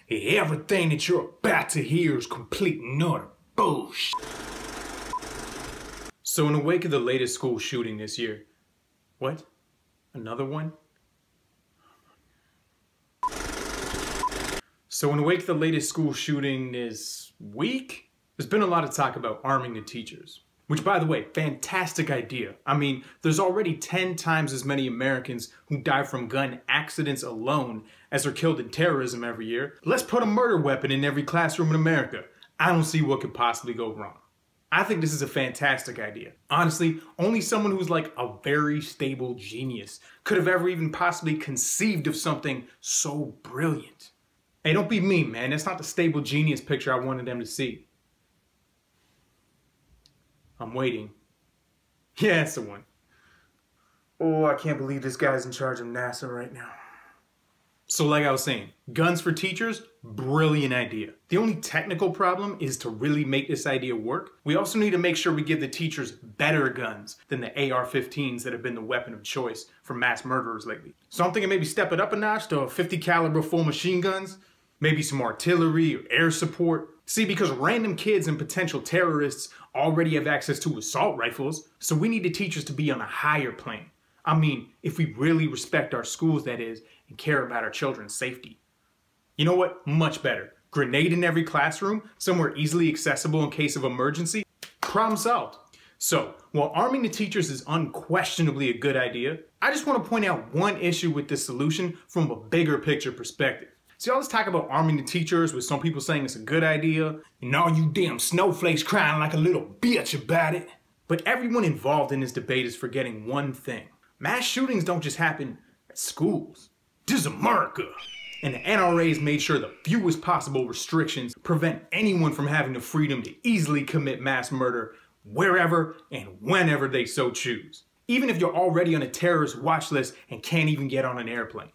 Everything that you're about to hear is complete and utter bullshit. So in the wake of the latest school shooting this year, what? Another one? So in the wake of the latest school shooting this week, there's been a lot of talk about arming the teachers. Which, by the way, fantastic idea. I mean, there's already 10 times as many Americans who die from gun accidents alone as are killed in terrorism every year. Let's put a murder weapon in every classroom in America. I don't see what could possibly go wrong. I think this is a fantastic idea. Honestly, only someone who's like a very stable genius could have ever even possibly conceived of something so brilliant. Hey, don't be mean, man. That's not the stable genius picture I wanted them to see. I'm waiting. Yeah, that's the one. Oh, I can't believe this guy's in charge of NASA right now. So like I was saying, guns for teachers, brilliant idea. The only technical problem is to really make this idea work. We also need to make sure we give the teachers better guns than the AR-15s that have been the weapon of choice for mass murderers lately. So I'm thinking maybe step it up a notch to 50 caliber full machine guns, maybe some artillery or air support. See, because random kids and potential terrorists already have access to assault rifles, so we need the teachers to be on a higher plane. I mean, if we really respect our schools, that is, and care about our children's safety. You know what? Much better. Grenade in every classroom, somewhere easily accessible in case of emergency. Problem solved. So, while arming the teachers is unquestionably a good idea, I just want to point out one issue with this solution from a bigger picture perspective. See, all this talk about arming the teachers with some people saying it's a good idea, and all you damn snowflakes crying like a little bitch about it. But everyone involved in this debate is forgetting one thing. Mass shootings don't just happen at schools. This is America. And the NRA's made sure the fewest possible restrictions prevent anyone from having the freedom to easily commit mass murder wherever and whenever they so choose. Even if you're already on a terrorist watch list and can't even get on an airplane.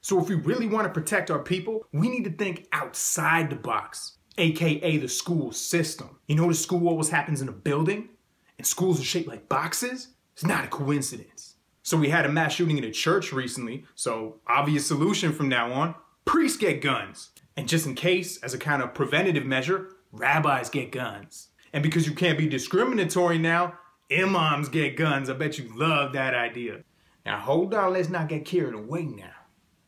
So if we really want to protect our people, we need to think outside the box, aka the school system. You know the school always happens in a building? And schools are shaped like boxes? It's not a coincidence. So we had a mass shooting in a church recently, so obvious solution from now on, priests get guns. And just in case, as a kind of preventative measure, rabbis get guns. And because you can't be discriminatory now, imams get guns. I bet you love that idea. Now hold on, let's not get carried away now.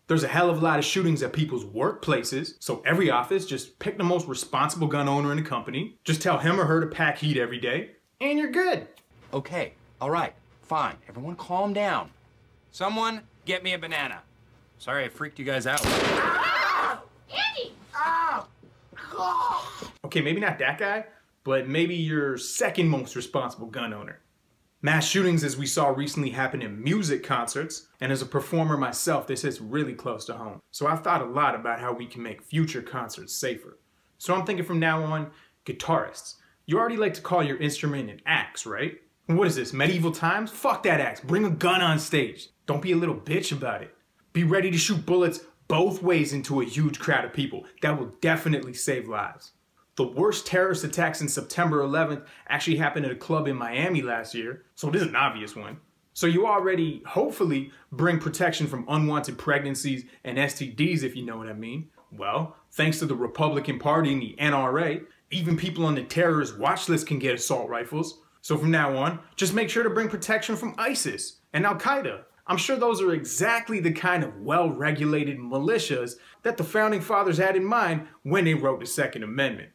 There's a hell of a lot of shootings at people's workplaces, so every office just pick the most responsible gun owner in the company, just tell him or her to pack heat every day, and you're good. Okay, all right, fine. Everyone calm down. Someone get me a banana. Sorry I freaked you guys out. Ah! Andy! Ah! Oh. Okay, maybe not that guy, but maybe your second most responsible gun owner. Mass shootings, as we saw recently, happen in music concerts, and as a performer myself, this hits really close to home. So I've thought a lot about how we can make future concerts safer. So I'm thinking from now on, guitarists. You already like to call your instrument an axe, right? What is this, medieval times? Fuck that axe, bring a gun on stage. Don't be a little bitch about it. Be ready to shoot bullets both ways into a huge crowd of people. That will definitely save lives. The worst terrorist attacks in September 11th actually happened at a club in Miami last year, so this is an obvious one. So you already, hopefully, bring protection from unwanted pregnancies and STDs, if you know what I mean. Well, thanks to the Republican Party and the NRA, even people on the terrorist watch list can get assault rifles. So from now on, just make sure to bring protection from ISIS and Al-Qaeda. I'm sure those are exactly the kind of well-regulated militias that the Founding Fathers had in mind when they wrote the Second Amendment.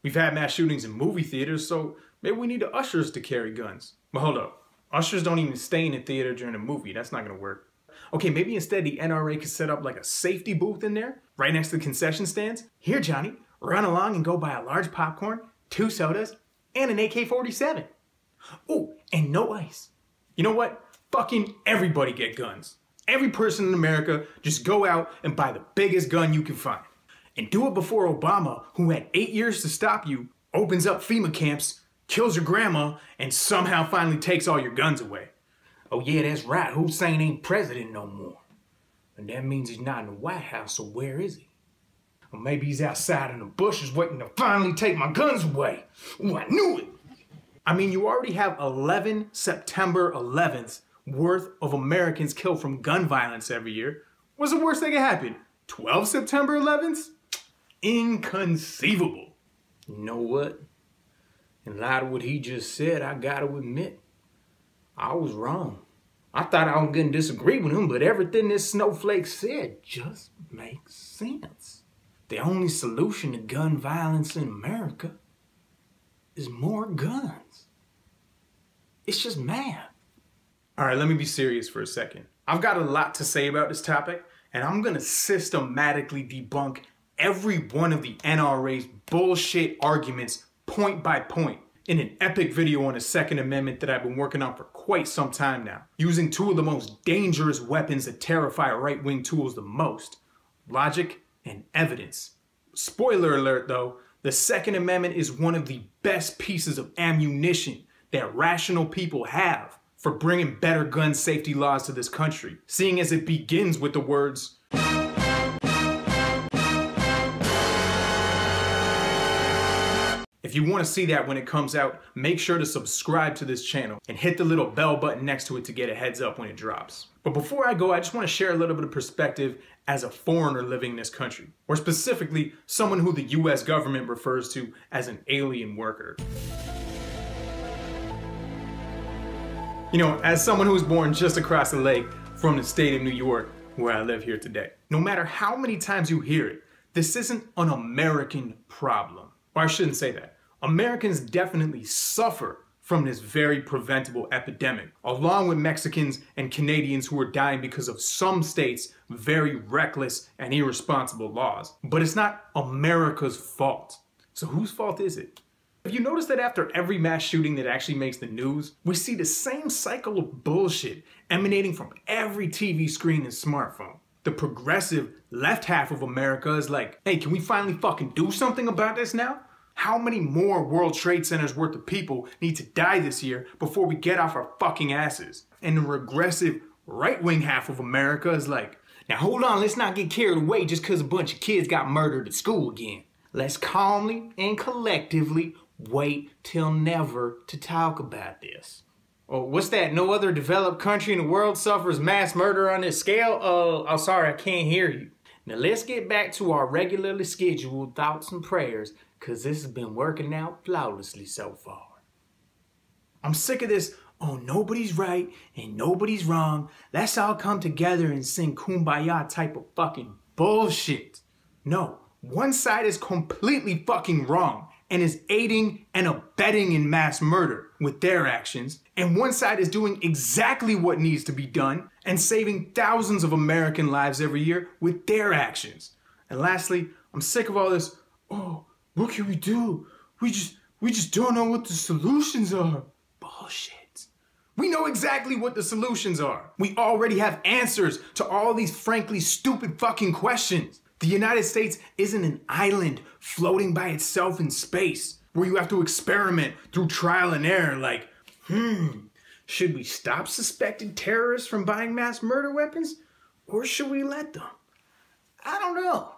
We've had mass shootings in movie theaters, so maybe we need the ushers to carry guns. But hold up, ushers don't even stay in the theater during a movie. That's not gonna work. Okay, maybe instead the NRA could set up like a safety booth in there, right next to the concession stands. Here, Johnny, run along and go buy a large popcorn, 2 sodas, and an AK-47. Oh, and no ice. You know what? Fucking everybody get guns. Every person in America, just go out and buy the biggest gun you can find. And do it before Obama, who had 8 years to stop you, opens up FEMA camps, kills your grandma, and somehow finally takes all your guns away. Oh yeah, that's right, Hussein ain't president no more. And that means he's not in the White House, so where is he? Or maybe he's outside in the bushes waiting to finally take my guns away. Oh, I knew it! I mean, you already have 11 September 11th worth of Americans killed from gun violence every year. What's the worst that could happen? 12 September 11th? Inconceivable. You know what? In light of what he just said, I gotta admit, I was wrong. I thought I was gonna disagree with him, but everything this snowflake said just makes sense. The only solution to gun violence in America is more guns. It's just math. All right, let me be serious for a second. I've got a lot to say about this topic, and I'm gonna systematically debunk every one of the NRA's bullshit arguments point by point in an epic video on the Second Amendment that I've been working on for quite some time now, using two of the most dangerous weapons that terrify right-wing tools the most, logic and evidence. Spoiler alert though, the Second Amendment is one of the best pieces of ammunition that rational people have for bringing better gun safety laws to this country, seeing as it begins with the words, if you want to see that when it comes out, make sure to subscribe to this channel and hit the little bell button next to it to get a heads up when it drops. But before I go, I just want to share a little bit of perspective as a foreigner living in this country, or specifically someone who the US government refers to as an alien worker. You know, as someone who was born just across the lake from the state of New York, where I live here today, no matter how many times you hear it, this isn't an American problem. Or I shouldn't say that. Americans definitely suffer from this very preventable epidemic, along with Mexicans and Canadians who are dying because of some states' very reckless and irresponsible laws. But it's not America's fault. So whose fault is it? Have you noticed that after every mass shooting that actually makes the news, we see the same cycle of bullshit emanating from every TV screen and smartphone? The progressive left half of America is like, hey, can we finally fucking do something about this now? How many more World Trade Centers worth of people need to die this year before we get off our fucking asses? And the regressive right-wing half of America is like, now hold on, let's not get carried away just because a bunch of kids got murdered at school again. Let's calmly and collectively wait till never to talk about this. Oh, what's that? No other developed country in the world suffers mass murder on this scale? Oh, sorry, I can't hear you. Now let's get back to our regularly scheduled thoughts and prayers, because this has been working out flawlessly so far. I'm sick of this, oh, nobody's right and nobody's wrong. Let's all come together and sing Kumbaya type of fucking bullshit. No, one side is completely fucking wrong and is aiding and abetting in mass murder with their actions, and one side is doing exactly what needs to be done and saving thousands of American lives every year with their actions. And lastly, I'm sick of all this, oh, what can we do? We just don't know what the solutions are. Bullshit. We know exactly what the solutions are. We already have answers to all these frankly stupid fucking questions. The United States isn't an island floating by itself in space where you have to experiment through trial and error like, should we stop suspected terrorists from buying mass murder weapons? Or should we let them? I don't know.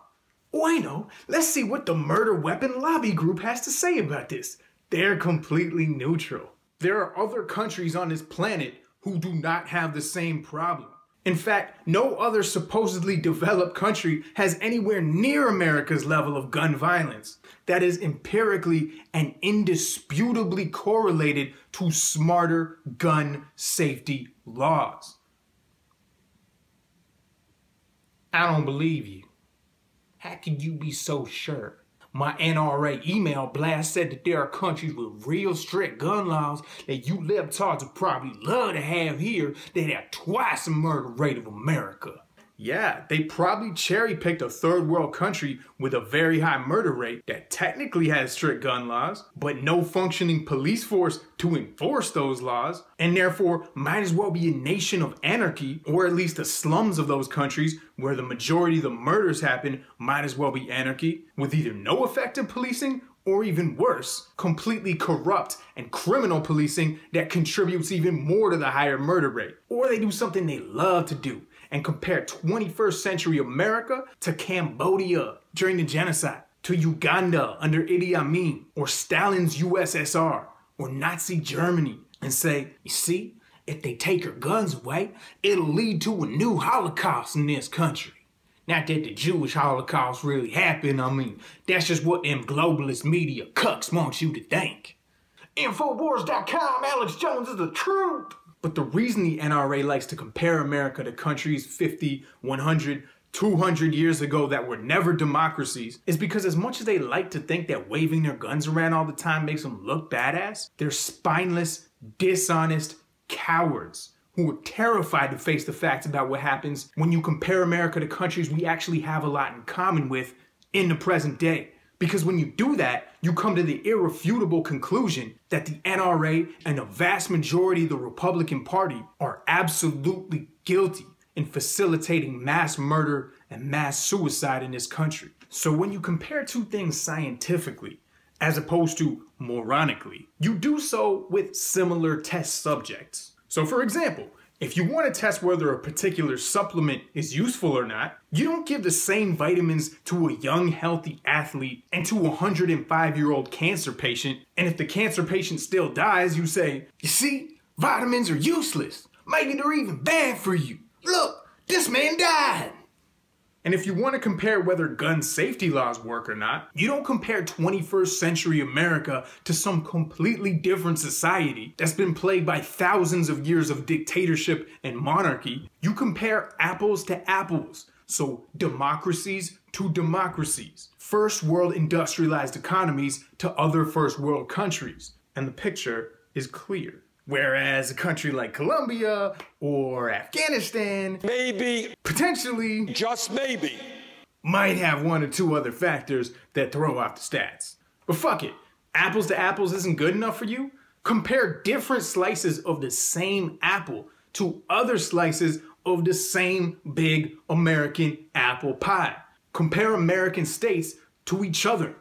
Oh, I know. Let's see what the murder weapon lobby group has to say about this. They're completely neutral. There are other countries on this planet who do not have the same problem. In fact, no other supposedly developed country has anywhere near America's level of gun violence that is empirically and indisputably correlated to smarter gun safety laws. I don't believe you. How can you be so sure? My NRA email blast said that there are countries with real strict gun laws that you libtards would probably love to have here that have twice the murder rate of America. Yeah, they probably cherry-picked a third world country with a very high murder rate that technically has strict gun laws, but no functioning police force to enforce those laws, and therefore might as well be a nation of anarchy, or at least the slums of those countries where the majority of the murders happen might as well be anarchy, with either no effective policing or even worse, completely corrupt and criminal policing that contributes even more to the higher murder rate. Or they do something they love to do and compare 21st century America to Cambodia during the genocide, to Uganda under Idi Amin, or Stalin's USSR, or Nazi Germany, and say, you see, if they take our guns away, it'll lead to a new Holocaust in this country. Not that the Jewish Holocaust really happened, I mean, that's just what them globalist media cucks want you to think. Infowars.com, Alex Jones is the truth. But the reason the NRA likes to compare America to countries 50, 100, 200 years ago that were never democracies is because as much as they like to think that waving their guns around all the time makes them look badass, they're spineless, dishonest cowards who are terrified to face the facts about what happens when you compare America to countries we actually have a lot in common with in the present day. Because when you do that, you come to the irrefutable conclusion that the NRA and a vast majority of the Republican Party are absolutely guilty in facilitating mass murder and mass suicide in this country. So when you compare two things scientifically, as opposed to moronically, you do so with similar test subjects. So for example, if you want to test whether a particular supplement is useful or not, you don't give the same vitamins to a young, healthy athlete and to a 105-year-old cancer patient, and if the cancer patient still dies, you say, you see, vitamins are useless. Maybe they're even bad for you. Look, this man died. And if you want to compare whether gun safety laws work or not, you don't compare 21st century America to some completely different society that's been plagued by thousands of years of dictatorship and monarchy. You compare apples to apples. So democracies to democracies. First world industrialized economies to other first world countries. And the picture is clear. Whereas a country like Colombia or Afghanistan, maybe, potentially, just maybe, might have one or two other factors that throw off the stats. But fuck it, apples to apples isn't good enough for you? Compare different slices of the same apple to other slices of the same big American apple pie. Compare American states to each other.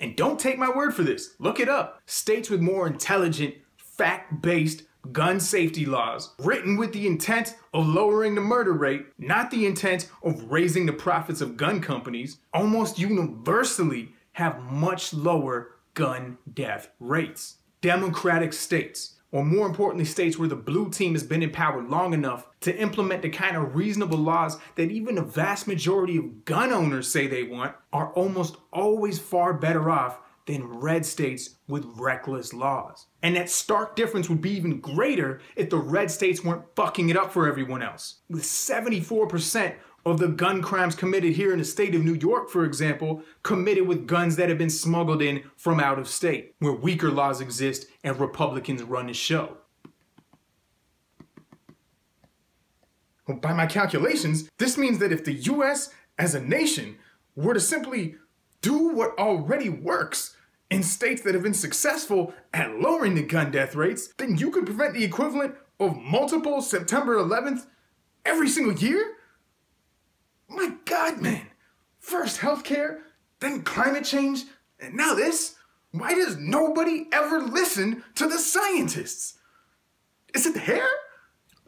And don't take my word for this, look it up. States with more intelligent, fact-based gun safety laws, written with the intent of lowering the murder rate, not the intent of raising the profits of gun companies, almost universally have much lower gun death rates. Democratic states, or more importantly states where the blue team has been in power long enough to implement the kind of reasonable laws that even the vast majority of gun owners say they want, are almost always far better off than red states with reckless laws. And that stark difference would be even greater if the red states weren't fucking it up for everyone else. With 74% of the gun crimes committed here in the state of New York, for example, committed with guns that have been smuggled in from out of state, where weaker laws exist and Republicans run the show. Well, by my calculations, this means that if the US as a nation were to simply do what already works in states that have been successful at lowering the gun death rates, then you could prevent the equivalent of multiple September 11th every single year? My God, man. First healthcare, then climate change, and now this? Why does nobody ever listen to the scientists? Is it the hair?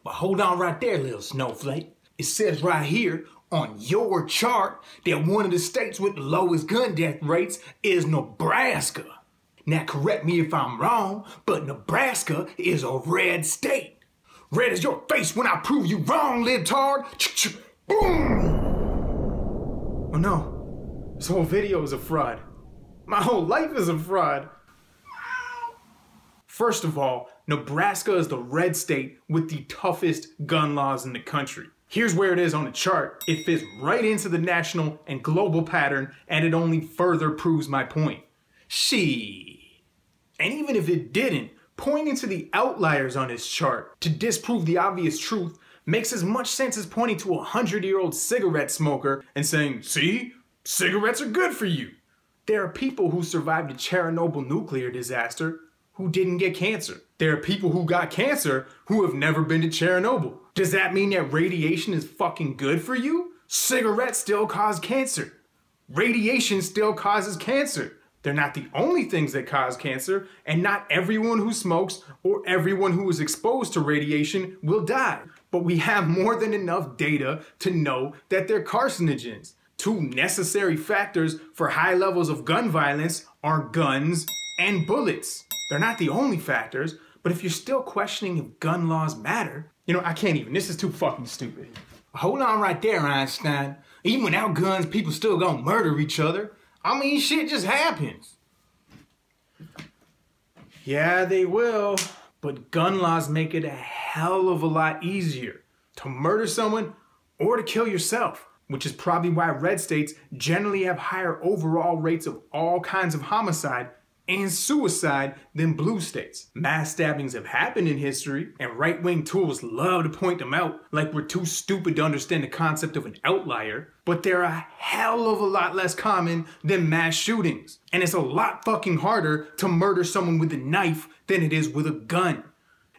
Well, hold on right there, little snowflake. It says right here on your chart that one of the states with the lowest gun death rates is Nebraska. Now correct me if I'm wrong, but Nebraska is a red state. Red as your face when I prove you wrong, libtard. Boom! Oh no, this whole video is a fraud. My whole life is a fraud. First of all, Nebraska is the red state with the toughest gun laws in the country. Here's where it is on the chart. It fits right into the national and global pattern, and it only further proves my point. And even if it didn't, pointing to the outliers on this chart to disprove the obvious truth makes as much sense as pointing to a 100-year-old cigarette smoker and saying, see, cigarettes are good for you. There are people who survived the Chernobyl nuclear disaster who didn't get cancer. There are people who got cancer who have never been to Chernobyl. Does that mean that radiation is fucking good for you? Cigarettes still cause cancer. Radiation still causes cancer. They're not the only things that cause cancer, and not everyone who smokes or everyone who is exposed to radiation will die. But we have more than enough data to know that they're carcinogens. Two necessary factors for high levels of gun violence are guns and bullets. They're not the only factors, but if you're still questioning if gun laws matter, I can't even. This is too fucking stupid. Hold on right there, Einstein. Even without guns, people still gonna murder each other. I mean, shit just happens. Yeah, they will. But gun laws make it a hell of a lot easier to murder someone or to kill yourself, which is probably why red states generally have higher overall rates of all kinds of homicide and suicide than blue states. Mass stabbings have happened in history, and right-wing tools love to point them out like we're too stupid to understand the concept of an outlier, but they're a hell of a lot less common than mass shootings. And it's a lot fucking harder to murder someone with a knife than it is with a gun.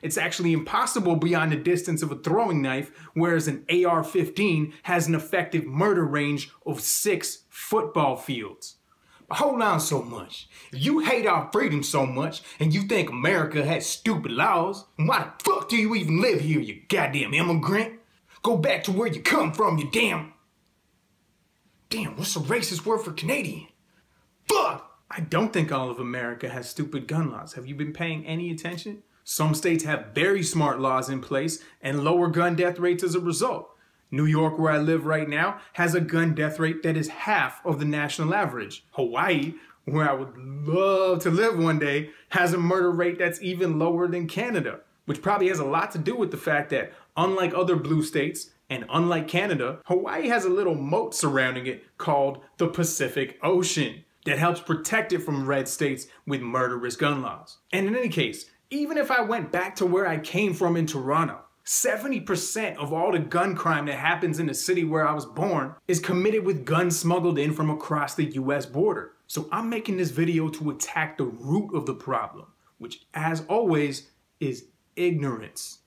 It's actually impossible beyond the distance of a throwing knife, whereas an AR-15 has an effective murder range of 6 football fields. But hold on so much. If you hate our freedom so much and you think America has stupid laws, why the fuck do you even live here, you goddamn immigrant? Go back to where you come from, you damn, what's a racist word for Canadian? Fuck! I don't think all of America has stupid gun laws. Have you been paying any attention? Some states have very smart laws in place and lower gun death rates as a result. New York, where I live right now, has a gun death rate that is half of the national average. Hawaii, where I would love to live one day, has a murder rate that's even lower than Canada, which probably has a lot to do with the fact that, unlike other blue states, and unlike Canada, Hawaii has a little moat surrounding it called the Pacific Ocean that helps protect it from red states with murderous gun laws. And in any case, even if I went back to where I came from in Toronto, 70% of all the gun crime that happens in the city where I was born is committed with guns smuggled in from across the US border. So I'm making this video to attack the root of the problem, which as always is ignorance.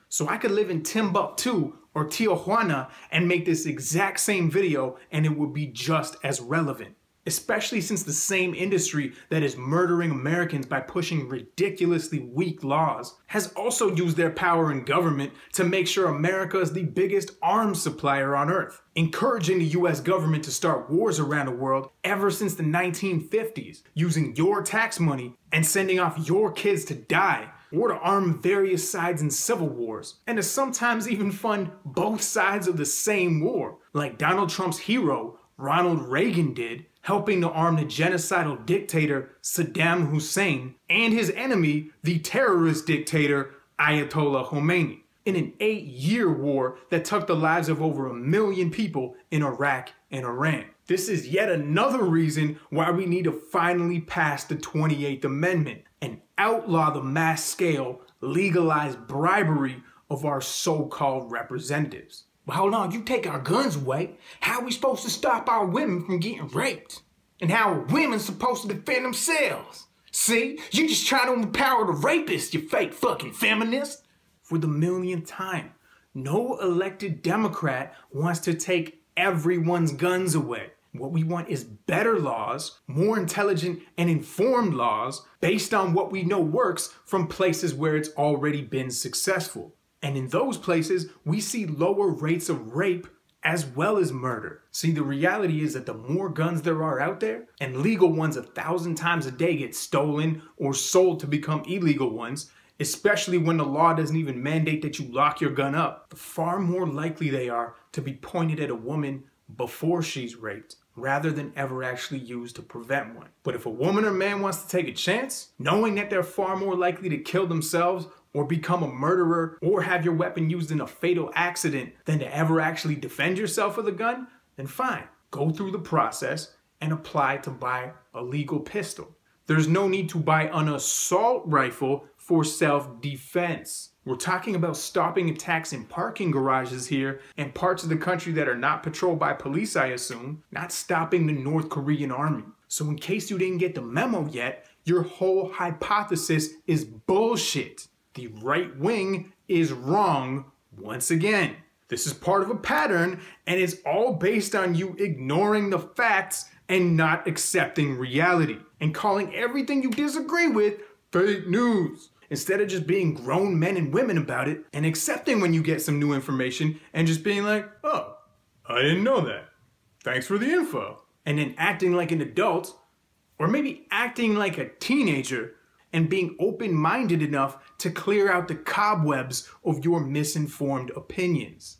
So I could live in Timbuktu or Tijuana and make this exact same video and it would be just as relevant. Especially since the same industry that is murdering Americans by pushing ridiculously weak laws has also used their power in government to make sure America is the biggest arms supplier on earth, encouraging the US government to start wars around the world ever since the 1950s, using your tax money and sending off your kids to die, or to arm various sides in civil wars, and to sometimes even fund both sides of the same war, like Donald Trump's hero, Ronald Reagan did, helping to arm the genocidal dictator Saddam Hussein and his enemy, the terrorist dictator Ayatollah Khomeini, in an 8-year war that took the lives of over 1 million people in Iraq and Iran. This is yet another reason why we need to finally pass the 28th Amendment and outlaw the mass-scale, legalized bribery of our so-called representatives. But hold on, you take our guns away, how are we supposed to stop our women from getting raped? And how are women supposed to defend themselves? See, you just trying to empower the rapist, you fake fucking feminist. For the millionth time, no elected Democrat wants to take everyone's guns away. What we want is better laws, more intelligent and informed laws based on what we know works from places where it's already been successful. And in those places, we see lower rates of rape as well as murder. See, the reality is that the more guns there are out there, and legal ones 1,000 times a day get stolen or sold to become illegal ones, especially when the law doesn't even mandate that you lock your gun up, the far more likely they are to be pointed at a woman before she's raped, rather than ever actually used to prevent one. But if a woman or man wants to take a chance, knowing that they're far more likely to kill themselves or become a murderer, or have your weapon used in a fatal accident than to ever actually defend yourself with a gun, then fine, go through the process and apply to buy a legal pistol. There's no need to buy an assault rifle for self-defense. We're talking about stopping attacks in parking garages here and parts of the country that are not patrolled by police, I assume, not stopping the North Korean army. So in case you didn't get the memo yet, your whole hypothesis is bullshit. The right wing is wrong once again. This is part of a pattern, and it's all based on you ignoring the facts and not accepting reality, and calling everything you disagree with fake news, instead of just being grown men and women about it and accepting when you get some new information and just being like, oh, I didn't know that. Thanks for the info. And then acting like an adult, or maybe acting like a teenager, and being open-minded enough to clear out the cobwebs of your misinformed opinions.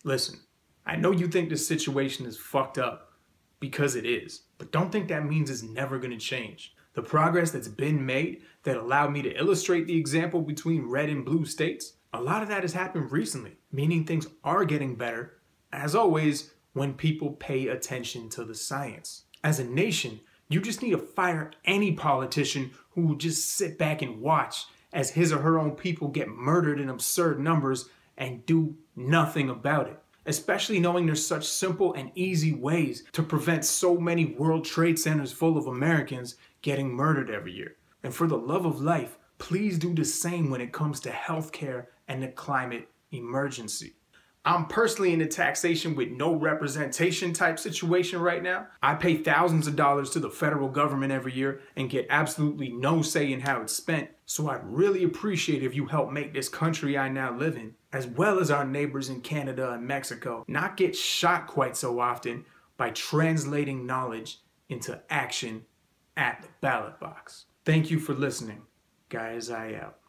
Listen, I know you think this situation is fucked up, because it is, but don't think that means it's never going to change. The progress that's been made that allowed me to illustrate the example between red and blue states, a lot of that has happened recently, meaning things are getting better, as always, when people pay attention to the science. As a nation, you just need to fire any politician who will just sit back and watch as his or her own people get murdered in absurd numbers and do nothing about it. Especially knowing there's such simple and easy ways to prevent so many World Trade Centers full of Americans getting murdered every year. And for the love of life, please do the same when it comes to healthcare and the climate emergency. I'm personally in a taxation with no representation type situation right now. I pay thousands of dollars to the federal government every year and get absolutely no say in how it's spent. So I'd really appreciate if you help make this country I now live in, as well as our neighbors in Canada and Mexico, not get shot quite so often by translating knowledge into action at the ballot box. Thank you for listening. Gaia out.